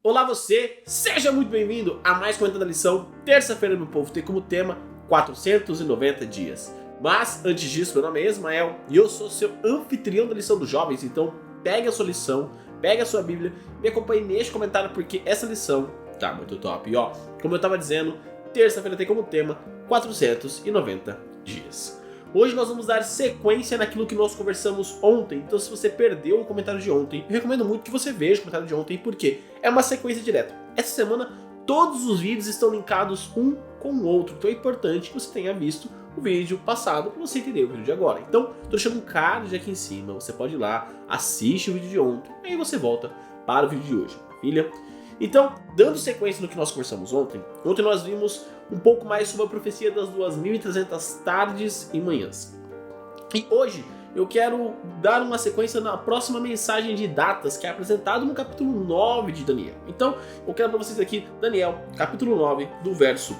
Olá você, seja muito bem-vindo a mais comentando a lição. Terça-feira, meu povo, tem como tema 490 dias. Mas antes disso, meu nome é Ismael e eu sou seu anfitrião da lição dos jovens. Então pegue a sua lição, pegue a sua Bíblia, me acompanhe neste comentário porque essa lição tá muito top. E ó, como eu tava dizendo, terça-feira tem como tema 490 dias. Hoje nós vamos dar sequência naquilo que nós conversamos ontem. Então se você perdeu o comentário de ontem, eu recomendo muito que você veja o comentário de ontem, porque é uma sequência direta. Essa semana todos os vídeos estão linkados um com o outro, então é importante que você tenha visto o vídeo passado para você entender o vídeo de agora. Então tô deixando um card aqui em cima, você pode ir lá, assiste o vídeo de ontem, aí você volta para o vídeo de hoje, filha. Então, dando sequência no que nós conversamos ontem nós vimos um pouco mais sobre a profecia das 2.300 tardes e manhãs. E hoje eu quero dar uma sequência na próxima mensagem de datas que é apresentado no capítulo 9 de Daniel. Então, eu quero para vocês aqui Daniel, capítulo 9, do verso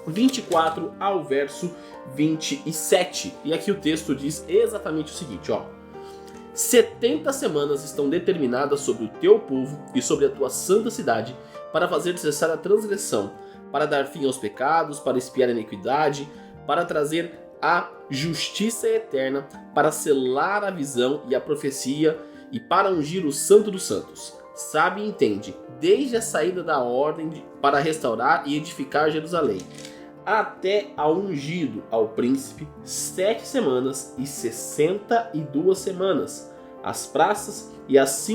24 ao verso 27. E aqui o texto diz exatamente o seguinte, ó. 70 semanas estão determinadas sobre o teu povo e sobre a tua santa cidade para fazer cessar a transgressão, para dar fim aos pecados, para expiar a iniquidade, para trazer a justiça eterna, para selar a visão e a profecia e para ungir o santo dos santos. Sabe e entende, desde a saída da ordem para restaurar e edificar Jerusalém, até ao ungido, ao príncipe, 7 semanas e 62 semanas. As praças e as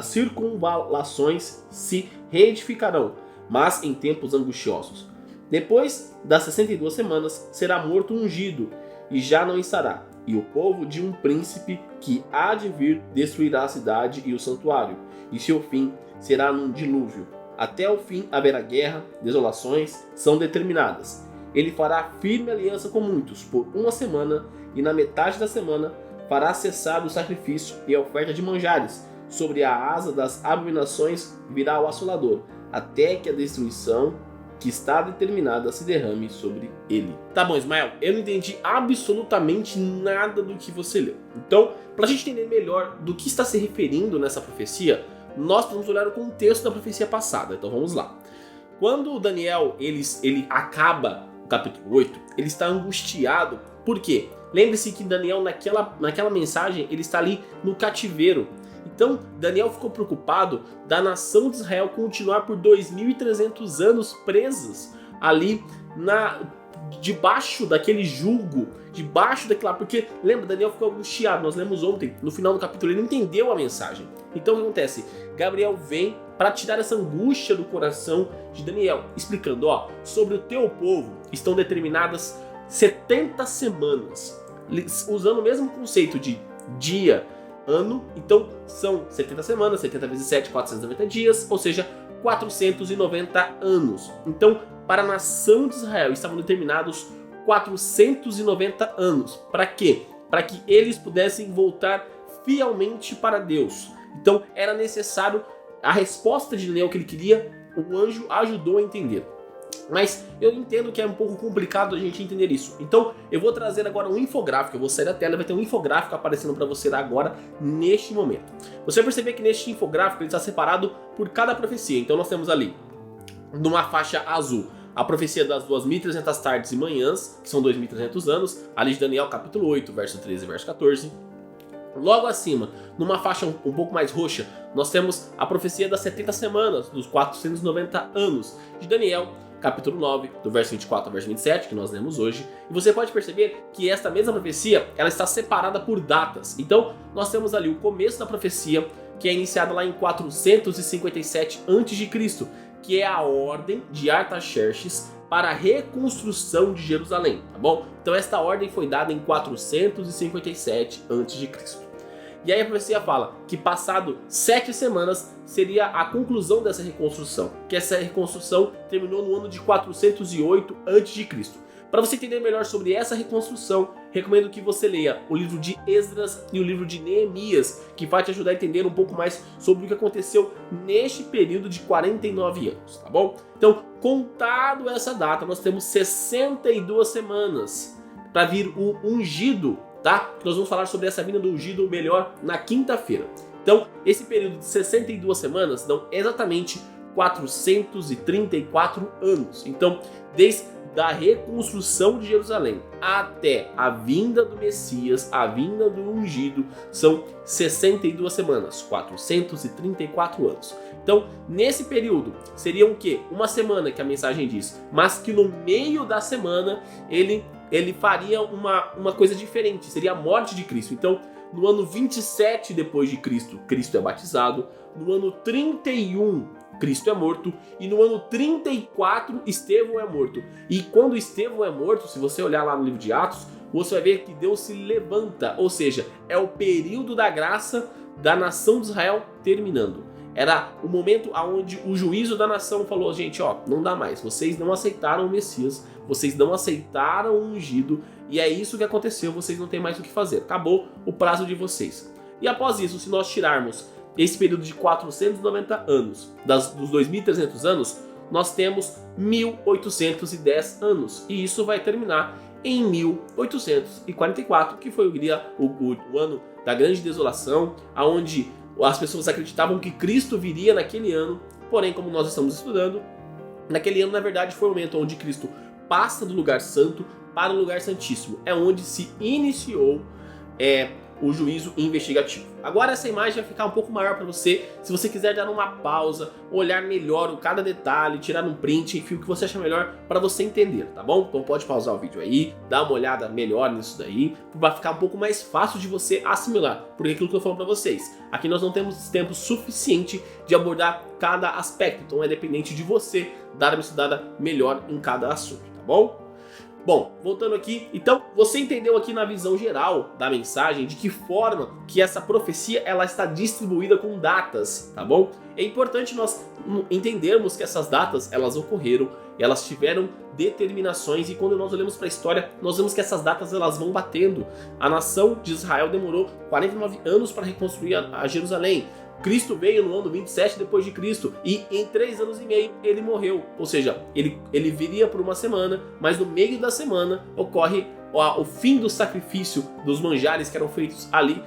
circunvalações se reedificarão, mas em tempos angustiosos. Depois das 62 semanas será morto o ungido, e já não estará. E o povo de um príncipe que há de vir destruirá a cidade e o santuário, e seu fim será num dilúvio. Até o fim haverá guerra, desolações são determinadas. Ele fará firme aliança com muitos por 1 semana, e na metade da semana fará cessar o sacrifício e a oferta de manjares. Sobre a asa das abominações virá o assolador, até que a destruição que está determinada se derrame sobre ele. Tá bom, Ismael, eu não entendi absolutamente nada do que você leu. Então, para a gente entender melhor do que está se referindo nessa profecia, nós vamos olhar o contexto da profecia passada. Então vamos lá. Quando Daniel ele acaba capítulo 8, ele está angustiado. Por quê? Lembre-se que Daniel naquela mensagem ele está ali no cativeiro. Então Daniel ficou preocupado da nação de Israel continuar por 2.300 anos presas ali debaixo daquele jugo, debaixo daquela... Porque lembra, Daniel ficou angustiado, nós lemos ontem, no final do capítulo, ele entendeu a mensagem. Então o que acontece? Gabriel vem para tirar essa angústia do coração de Daniel, explicando, ó, sobre o teu povo estão determinadas 70 semanas, usando o mesmo conceito de dia, ano, então são 70 semanas, 70 vezes 7, 490 dias, ou seja, 490 anos. Então, para a nação de Israel estavam determinados 490 anos. Para quê? Para que eles pudessem voltar fielmente para Deus. Então, era necessário a resposta de Daniel que ele queria, o anjo ajudou a entender. Mas eu entendo que é um pouco complicado a gente entender isso. Então eu vou trazer agora um infográfico. Eu vou sair da tela e vai ter um infográfico aparecendo para você agora, neste momento. Você vai perceber que neste infográfico ele está separado por cada profecia. Então nós temos ali, numa faixa azul, a profecia das 2.300 tardes e manhãs, que são 2.300 anos. Ali de Daniel capítulo 8, verso 13 e verso 14. Logo acima, numa faixa um pouco mais roxa, nós temos a profecia das 70 semanas, dos 490 anos, de Daniel, capítulo 9, do verso 24 ao verso 27, que nós lemos hoje. E você pode perceber que esta mesma profecia, ela está separada por datas. Então, nós temos ali o começo da profecia, que é iniciada lá em 457 a.C., que é a ordem de Artaxerxes para a reconstrução de Jerusalém, tá bom? Então esta ordem foi dada em 457 a.C. E aí a profecia fala que passado 7 semanas seria a conclusão dessa reconstrução, que essa reconstrução terminou no ano de 408 a.C. Para você entender melhor sobre essa reconstrução, recomendo que você leia o livro de Esdras e o livro de Neemias, que vai te ajudar a entender um pouco mais sobre o que aconteceu neste período de 49 anos, tá bom? Então, contado essa data, nós temos 62 semanas para vir o ungido, tá? Nós vamos falar sobre essa vinda do ungido melhor na quinta-feira. Então, esse período de 62 semanas dão exatamente 434 anos. Então, desde a reconstrução de Jerusalém até a vinda do Messias, a vinda do ungido, são 62 semanas, 434 anos. Então, nesse período, seria o quê? Uma semana que a mensagem diz, mas que no meio da semana ele faria uma coisa diferente, seria a morte de Cristo. Então, no ano 27 depois de Cristo, Cristo é batizado. No ano 31, Cristo é morto. E no ano 34, Estevão é morto. E quando Estevão é morto, se você olhar lá no livro de Atos, você vai ver que Deus se levanta. Ou seja, é o período da graça da nação de Israel terminando. Era o momento onde o juízo da nação falou, gente, não dá mais. Vocês não aceitaram o Messias. Vocês não aceitaram o ungido. E é isso que aconteceu. Vocês não têm mais o que fazer. Acabou o prazo de vocês. E após isso, se nós tirarmos esse período de 490 anos dos 2.300 anos, nós temos 1.810 anos. E isso vai terminar em 1844, que foi o ano da grande desolação, onde as pessoas acreditavam que Cristo viria naquele ano. Porém, como nós estamos estudando, naquele ano, na verdade, foi o momento onde Cristo passa do lugar santo para o lugar santíssimo. É onde se iniciou o juízo investigativo. Agora essa imagem vai ficar um pouco maior para você, se você quiser dar uma pausa, olhar melhor cada detalhe, tirar um print, enfim, o que você achar melhor para você entender, tá bom? Então pode pausar o vídeo aí, dar uma olhada melhor nisso daí, para ficar um pouco mais fácil de você assimilar, porque aquilo que eu tô falando para vocês, aqui nós não temos tempo suficiente de abordar cada aspecto, então é dependente de você dar uma estudada melhor em cada assunto, tá bom? Bom, voltando aqui, então você entendeu aqui na visão geral da mensagem de que forma que essa profecia ela está distribuída com datas, tá bom? É importante nós entendermos que essas datas elas ocorreram, elas tiveram determinações e quando nós olhamos para a história, nós vemos que essas datas elas vão batendo. A nação de Israel demorou 49 anos para reconstruir a Jerusalém. Cristo veio no ano 27 depois de Cristo e em 3 anos e meio ele morreu. Ou seja, ele viria por uma semana, mas no meio da semana ocorre o fim do sacrifício dos manjares que eram feitos ali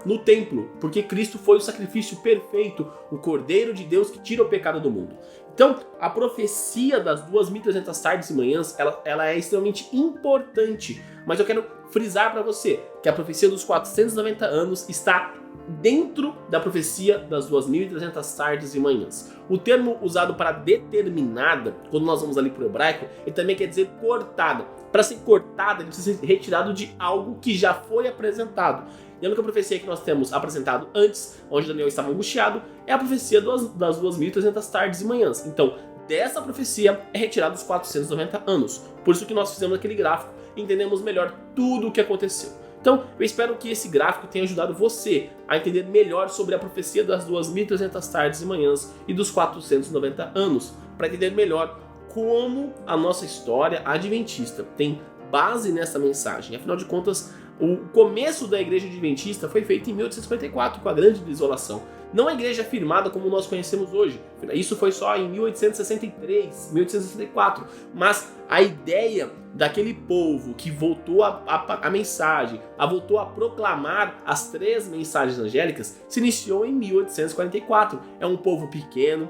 no templo, porque Cristo foi o sacrifício perfeito, o Cordeiro de Deus que tira o pecado do mundo. Então, a profecia das 2.300 tardes e manhãs, ela é extremamente importante, mas eu quero frisar para você que a profecia dos 490 anos está dentro da profecia das 2.300 tardes e manhãs. O termo usado para determinada, quando nós vamos ali para o hebraico, ele também quer dizer cortada. Para ser cortada, ele precisa ser retirado de algo que já foi apresentado. E a única profecia que nós temos apresentado antes, onde Daniel estava angustiado, é a profecia das 2.300 tardes e manhãs. Então, dessa profecia é retirado os 490 anos. Por isso que nós fizemos aquele gráfico e entendemos melhor tudo o que aconteceu. Então, eu espero que esse gráfico tenha ajudado você a entender melhor sobre a profecia das 2.300 tardes e manhãs e dos 490 anos, para entender melhor como a nossa história adventista tem base nessa mensagem. Afinal de contas, o começo da igreja adventista foi feito em 1854, com a grande desolação. Não a igreja firmada como nós conhecemos hoje. Isso foi só em 1863, 1864. Mas a ideia daquele povo que voltou a mensagem, voltou a proclamar as 3 mensagens angélicas, se iniciou em 1844. É um povo pequeno,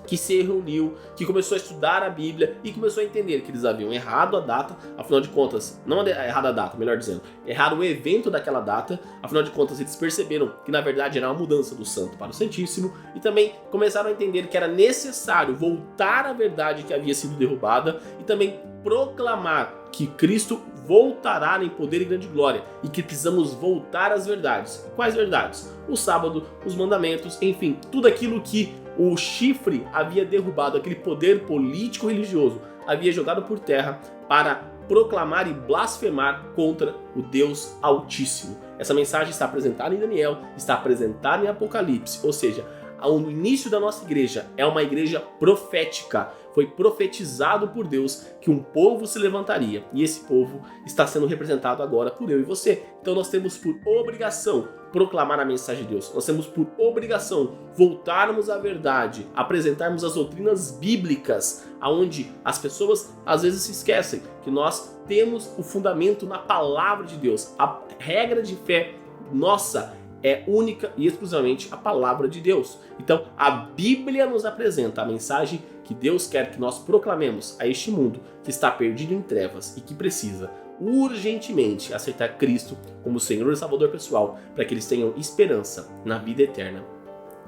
que se reuniu, que começou a estudar a Bíblia e começou a entender que eles haviam errado a data, afinal de contas, não errado a data, melhor dizendo, errado o evento daquela data, afinal de contas eles perceberam que na verdade era uma mudança do santo para o santíssimo e também começaram a entender que era necessário voltar à verdade que havia sido derrubada e também proclamar que Cristo voltará em poder e grande glória e que precisamos voltar às verdades. Quais verdades? O sábado, os mandamentos, enfim, tudo aquilo que o chifre havia derrubado, aquele poder político-religioso havia jogado por terra para proclamar e blasfemar contra o Deus Altíssimo. Essa mensagem está apresentada em Daniel, está apresentada em Apocalipse, ou seja, o início da nossa igreja é uma igreja profética. Foi profetizado por Deus que um povo se levantaria e esse povo está sendo representado agora por eu e você. Então nós temos por obrigação proclamar a mensagem de Deus. Nós temos por obrigação voltarmos à verdade, apresentarmos as doutrinas bíblicas, aonde as pessoas às vezes se esquecem que nós temos o fundamento na palavra de Deus. A regra de fé nossa é única e exclusivamente a palavra de Deus. Então, a Bíblia nos apresenta a mensagem que Deus quer que nós proclamemos a este mundo que está perdido em trevas e que precisa urgentemente aceitar Cristo como Senhor e Salvador pessoal, para que eles tenham esperança na vida eterna,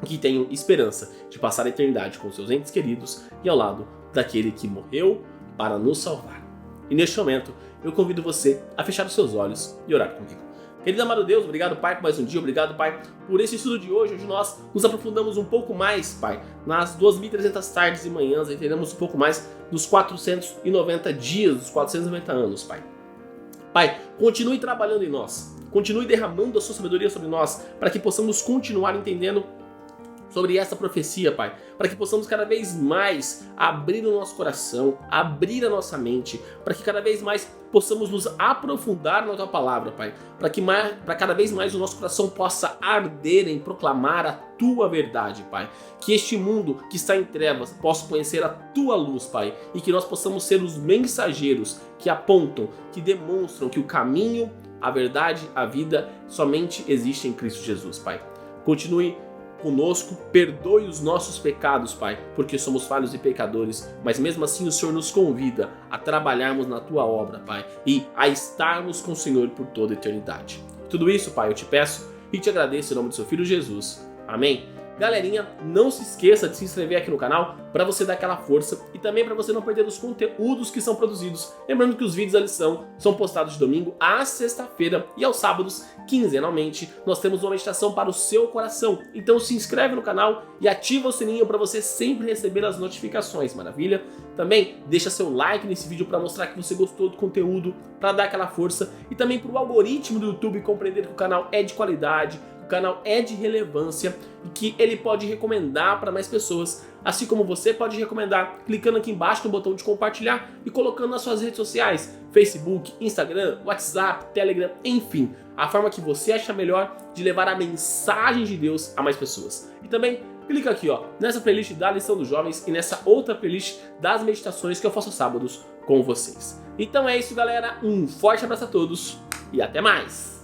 que tenham esperança de passar a eternidade com seus entes queridos e ao lado daquele que morreu para nos salvar. E neste momento, eu convido você a fechar os seus olhos e orar comigo. Querido amado Deus, obrigado, Pai, por mais um dia, obrigado, Pai, por esse estudo de hoje, onde nós nos aprofundamos um pouco mais, Pai, nas 2.300 tardes e manhãs, entendemos um pouco mais dos 490 dias, dos 490 anos, Pai. Pai, continue trabalhando em nós, continue derramando a sua sabedoria sobre nós, para que possamos continuar entendendo sobre essa profecia, Pai, para que possamos cada vez mais abrir o nosso coração, abrir a nossa mente, para que cada vez mais possamos nos aprofundar na Tua Palavra, Pai, para cada vez mais o nosso coração possa arder em proclamar a Tua verdade, Pai, que este mundo que está em trevas possa conhecer a Tua luz, Pai, e que nós possamos ser os mensageiros que apontam, que demonstram que o caminho, a verdade, a vida somente existe em Cristo Jesus, Pai. Continue conosco, perdoe os nossos pecados, Pai, porque somos falhos e pecadores, mas mesmo assim o Senhor nos convida a trabalharmos na Tua obra, Pai, e a estarmos com o Senhor por toda a eternidade. Tudo isso, Pai, eu te peço e te agradeço em nome do Seu Filho Jesus. Amém? Galerinha, não se esqueça de se inscrever aqui no canal para você dar aquela força e também para você não perder os conteúdos que são produzidos. Lembrando que os vídeos da lição são postados de domingo à sexta-feira e aos sábados, quinzenalmente, nós temos uma meditação para o seu coração. Então se inscreve no canal e ativa o sininho para você sempre receber as notificações, maravilha? Também deixa seu like nesse vídeo para mostrar que você gostou do conteúdo, para dar aquela força e também para o algoritmo do YouTube compreender que o canal é de qualidade, o canal é de relevância e que ele pode recomendar para mais pessoas, assim como você pode recomendar clicando aqui embaixo no botão de compartilhar e colocando nas suas redes sociais, Facebook, Instagram, WhatsApp, Telegram, enfim, a forma que você acha melhor de levar a mensagem de Deus a mais pessoas. E também clica aqui, ó, nessa playlist da Lição dos Jovens e nessa outra playlist das meditações que eu faço aos sábados com vocês. Então é isso, galera, um forte abraço a todos e até mais!